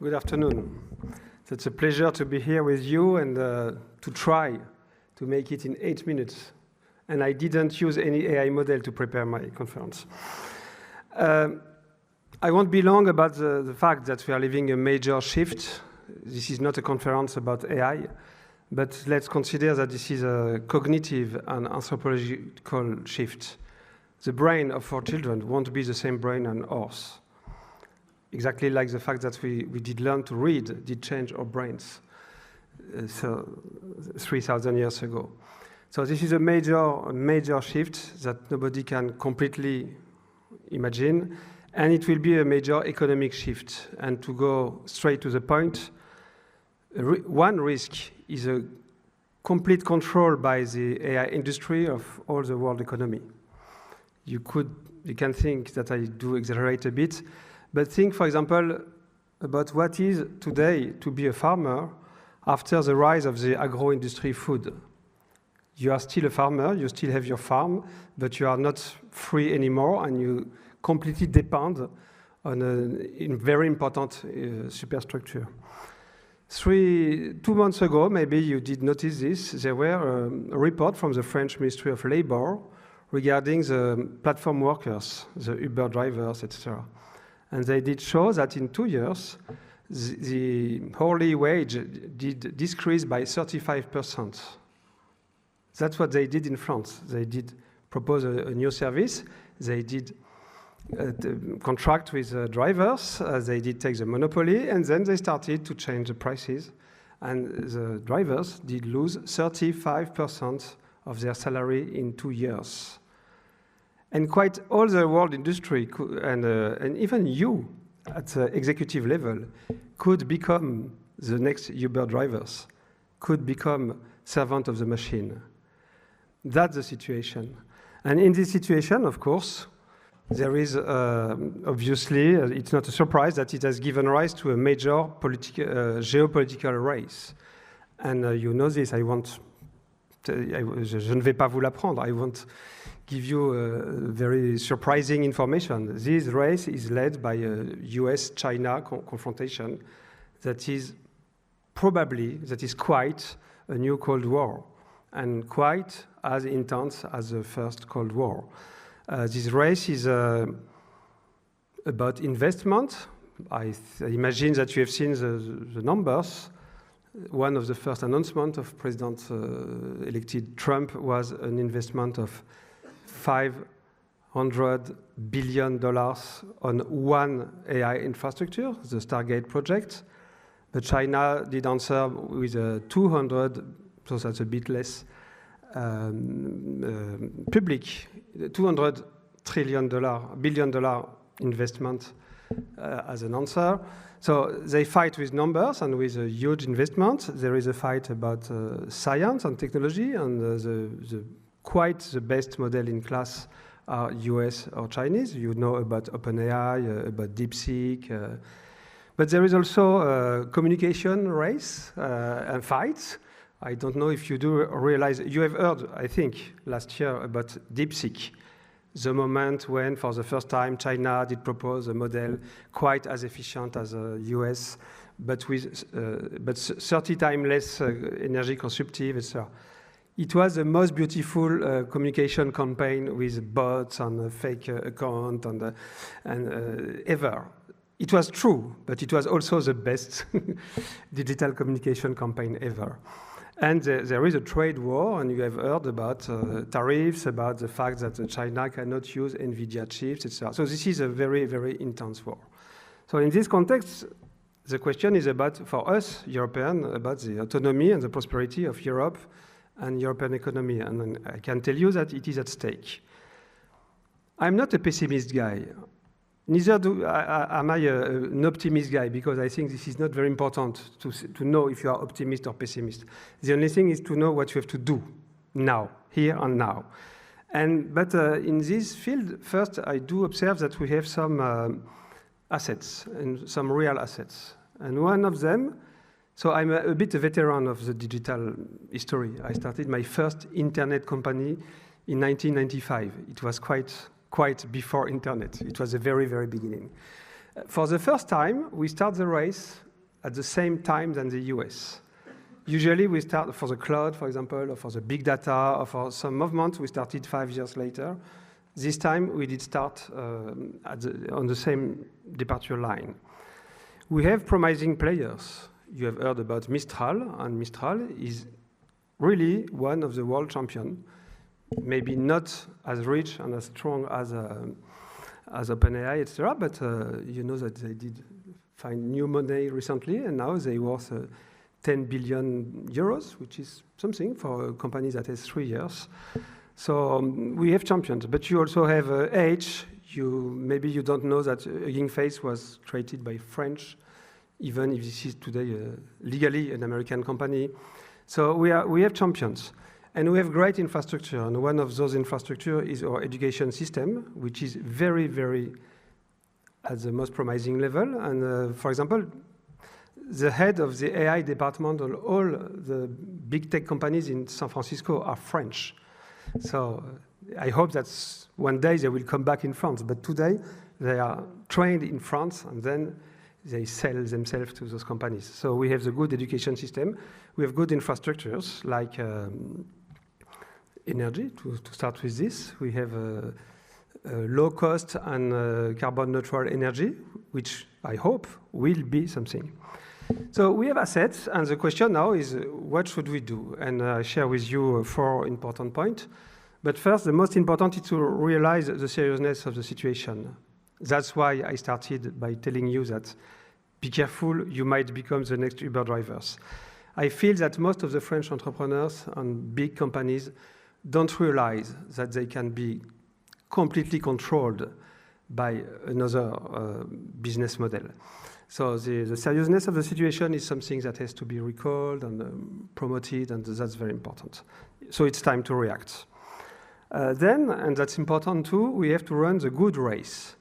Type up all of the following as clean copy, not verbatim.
Good afternoon. It's a pleasure to be here with you and to try to make it in 8 minutes. And I didn't use any AI model to prepare my conference. I won't be long about the fact that we are living a major shift. This is not a conference about AI, but let's consider that this is a cognitive and anthropological shift. The brain of our children won't be the same brain as ours. Exactly like the fact that we did learn to read did change our brains 3,000 years ago. So this is a major shift that nobody can completely imagine, and it will be a major economic shift. And to go straight to the point, one risk is a complete control by the AI industry of all the world economy. You can think that I do exaggerate a bit, but think, for example, about what is today to be a farmer after the rise of the agro-industry food. You are still a farmer, you still have your farm, but you are not free anymore, and you completely depend on a very important superstructure. 2 months ago, maybe you did notice this, there were a report from the French Ministry of Labor regarding the platform workers, the Uber drivers, etc. And they did show that in 2 years, the hourly wage did decrease by 35%. That's what they did in France. They did propose a new service. They did contract with drivers. They did take the monopoly, and then they started to change the prices. And the drivers did lose 35% of their salary in 2 years. And quite all the world industry and even you at the executive level could become the next Uber drivers, could become servant of the machine. That's the situation. And in this situation, of course, there is obviously, it's not a surprise that it has given rise to a major geopolitical race. And you know this, je ne vais pas vous l'apprendre, I won't give you very surprising information. This race is led by a US-China confrontation that is quite a new Cold War and quite as intense as the first Cold War. This race is about investment. I imagine that you have seen the numbers. One of the first announcements of President-elected Trump was an investment of $500 billion on one AI infrastructure, the Stargate project. But China did answer with a 200, so that's a bit less, public, $200 billion investment as an answer. So they fight with numbers and with a huge investment. There is a fight about science and technology, and quite the best model in class are US or Chinese. You know about OpenAI, about DeepSeek. But there is also a communication race and fights. I don't know if you do realize, you have heard, I think, last year about DeepSeek, the moment when, for the first time, China did propose a model quite as efficient as the US, but 30 times less energy consumptive, etc. It was the most beautiful communication campaign with bots and a fake account and ever. It was true, but it was also the best digital communication campaign ever. And there is a trade war, and you have heard about tariffs, about the fact that China cannot use NVIDIA chips, etc. So this is a very, very intense war. So in this context, the question is about, for us, Europeans, about the autonomy and the prosperity of Europe and European economy. And I can tell you that it is at stake. I'm not a pessimist guy. Neither am I an optimist guy, because I think this is not very important to know if you are optimist or pessimist. The only thing is to know what you have to do now, here and now. But in this field, first, I do observe that we have some assets, and some real assets. And one of them, so I'm a bit a veteran of the digital history. I started my first internet company in 1995. It was quite before internet. It was the very, very beginning. For the first time, we start the race at the same time than the US. Usually we start for the cloud, for example, or for the big data, or for some movement, we started 5 years later. This time we did start on the same departure line. We have promising players. You have heard about Mistral, and Mistral is really one of the world champions. Maybe not as rich and as strong as OpenAI, etc., but you know that they did find new money recently, and now they worth 10 billion euros, which is something for a company that has 3 years. So we have champions, but you also have Edge. Maybe you don't know that Hugging Face was created by French, even if this is today legally an American company. So we have champions. And we have great infrastructure, and one of those infrastructure is our education system, which is very, very at the most promising level. And for example, the head of the AI department of all the big tech companies in San Francisco are French. So I hope that one day they will come back in France. But today they are trained in France, and then they sell themselves to those companies. So we have the good education system. We have good infrastructures like energy, to start with this. We have low cost and carbon neutral energy, which I hope will be something. So we have assets, and the question now is, what should we do? And I share with you 4 important points. But first, the most important is to realize the seriousness of the situation. That's why I started by telling you that be careful, you might become the next Uber drivers. I feel that most of the French entrepreneurs and big companies don't realize that they can be completely controlled by another business model. So the seriousness of the situation is something that has to be recalled and promoted, and that's very important. So it's time to react. Then, and that's important too, we have to run the good race.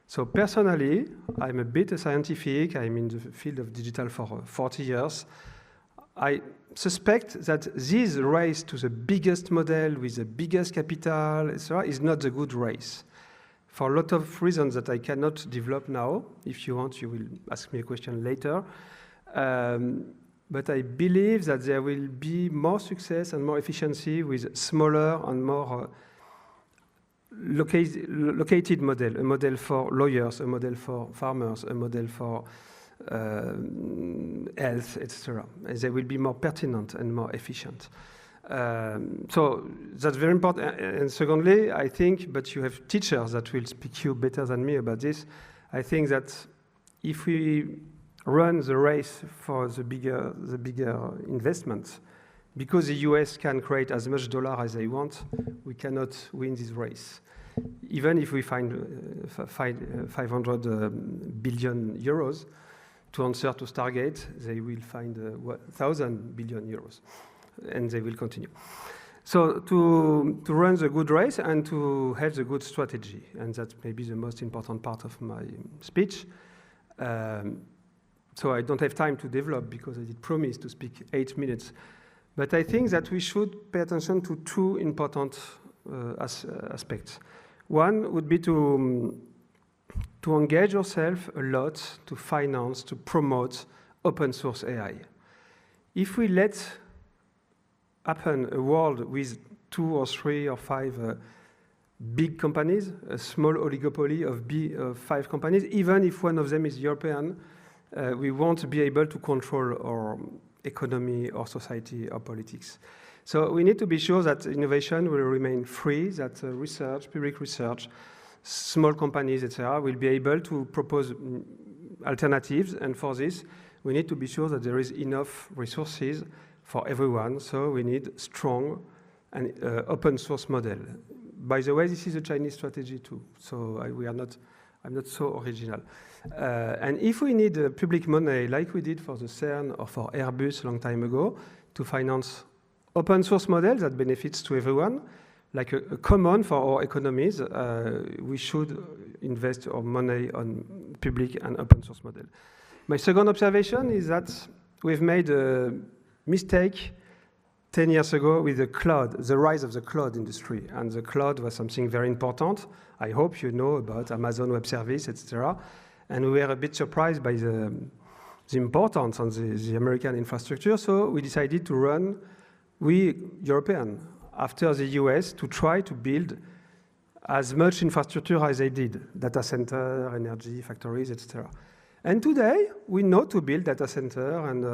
So personally, I'm a bit scientific. I'm in the field of digital for 40 years. I suspect that this race to the biggest model with the biggest capital, etc., is not the good race. For a lot of reasons that I cannot develop now. If you want, you will ask me a question later. But I believe that there will be more success and more efficiency with smaller and more located model, a model for lawyers, a model for farmers, a model for health, etc. They will be more pertinent and more efficient. So that's very important. And secondly, I think, but you have teachers that will speak you better than me about this. I think that if we run the race for the bigger investments, because the US can create as much dollar as they want, we cannot win this race. Even if we find 500 billion euros to answer to Stargate, they will find 1,000 billion euros, and they will continue. So to run the good race and to have the good strategy, and that's maybe the most important part of my speech. So I don't have time to develop because I did promise to speak 8 minutes. But I think that we should pay attention to 2 important aspects. One would be to engage yourself a lot to finance, to promote open source AI. If we let happen a world with 2 or 3 or 5 big companies, a small oligopoly of 5 companies, even if one of them is European, we won't be able to control our economy or society or politics. So we need to be sure that innovation will remain free, that research, public research, small companies, etc., will be able to propose alternatives. And for this, we need to be sure that there is enough resources for everyone. So we need strong and open source model. By the way, this is a Chinese strategy too. So I'm not so original. And if we need public money, like we did for the CERN or for Airbus a long time ago, to finance open source models that benefits to everyone, like a common for our economies, we should invest our money on public and open source model. My second observation is that we've made a mistake 10 years ago with the cloud, the rise of the cloud industry. And the cloud was something very important. I hope you know about Amazon Web Service, etc. And we were a bit surprised by the the importance on the American infrastructure. So we decided to run, we European, after the US, to try to build as much infrastructure as they did, data center, energy, factories, etc. And today, we know to build data center and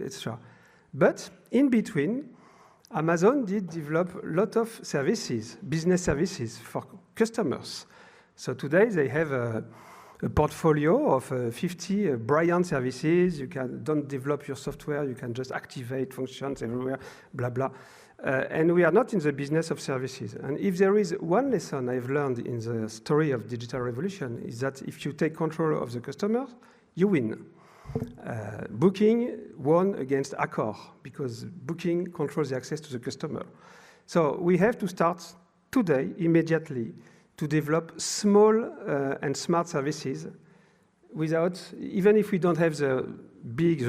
etc. But in between, Amazon did develop a lot of services, business services for customers. So today, they have a portfolio of 50 brilliant services. You don't develop your software, you can just activate functions everywhere, blah, blah. And we are not in the business of services. And if there is one lesson I've learned in the story of digital revolution is that if you take control of the customer, you win. Booking won against Accor because Booking controls the access to the customer. So we have to start today, immediately, to develop small and smart services without, even if we don't have the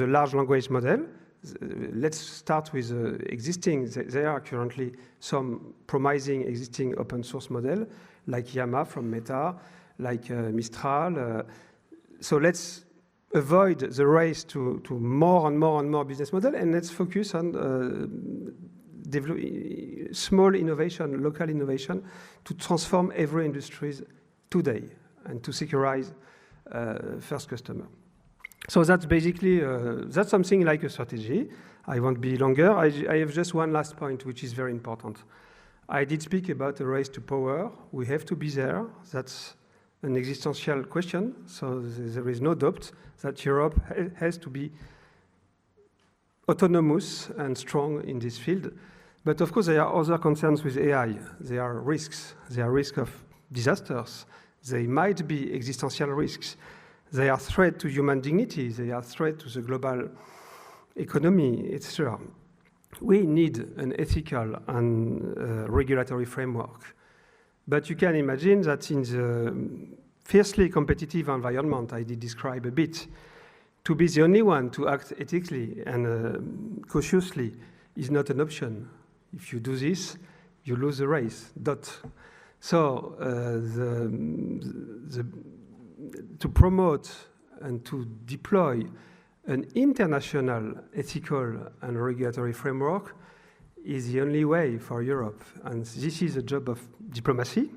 large language model. Let's start with existing. There are currently some promising existing open source model, like Llama from Meta, like Mistral. So let's avoid the race to more and more and more business model, and let's focus on small innovation, local innovation, to transform every industry today and to securize first customer. So that's basically, that's something like a strategy. I won't be longer. I have just one last point, which is very important. I did speak about a race to power. We have to be there. That's an existential question. So there is no doubt that Europe has to be autonomous and strong in this field. But of course, there are other concerns with AI. There are risks. There are risks of disasters. They might be existential risks. They are threat to human dignity. They are threat to the global economy, etc. We need an ethical and regulatory framework. But you can imagine that in the fiercely competitive environment I did describe a bit, to be the only one to act ethically and cautiously is not an option. If you do this, you lose the race, dot. So to promote and to deploy an international ethical and regulatory framework is the only way for Europe. And this is a job of diplomacy.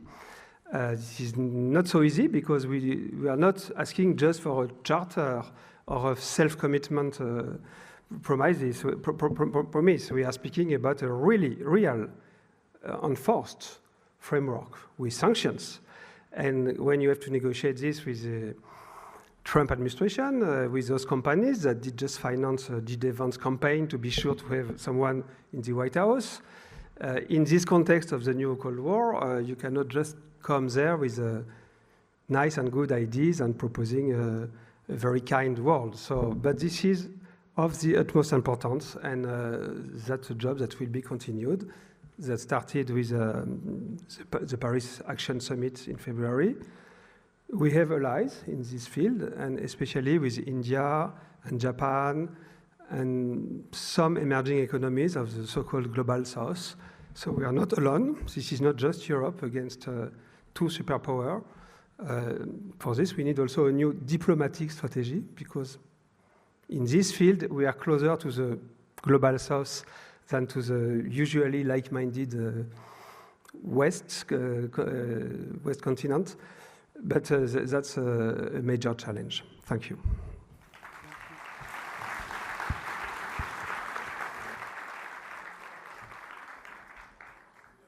This is not so easy because we are not asking just for a charter or a self-commitment promise. We are speaking about a really real enforced framework with sanctions. And when you have to negotiate this with the Trump administration, with those companies that did just finance a J.D. Vance campaign to be sure to have someone in the White House, in this context of the new Cold War, you cannot just come there with nice and good ideas and proposing a very kind world. So, but this is of the utmost importance, and that's a job that will be continued. That started with the Paris Action Summit in February. We have allies in this field, and especially with India and Japan and some emerging economies of the so-called Global South. So we are not alone. This is not just Europe against two superpowers. For this, we need also a new diplomatic strategy, because in this field, we are closer to the Global South than to the usually like-minded West continent. But that's a major challenge. Thank you.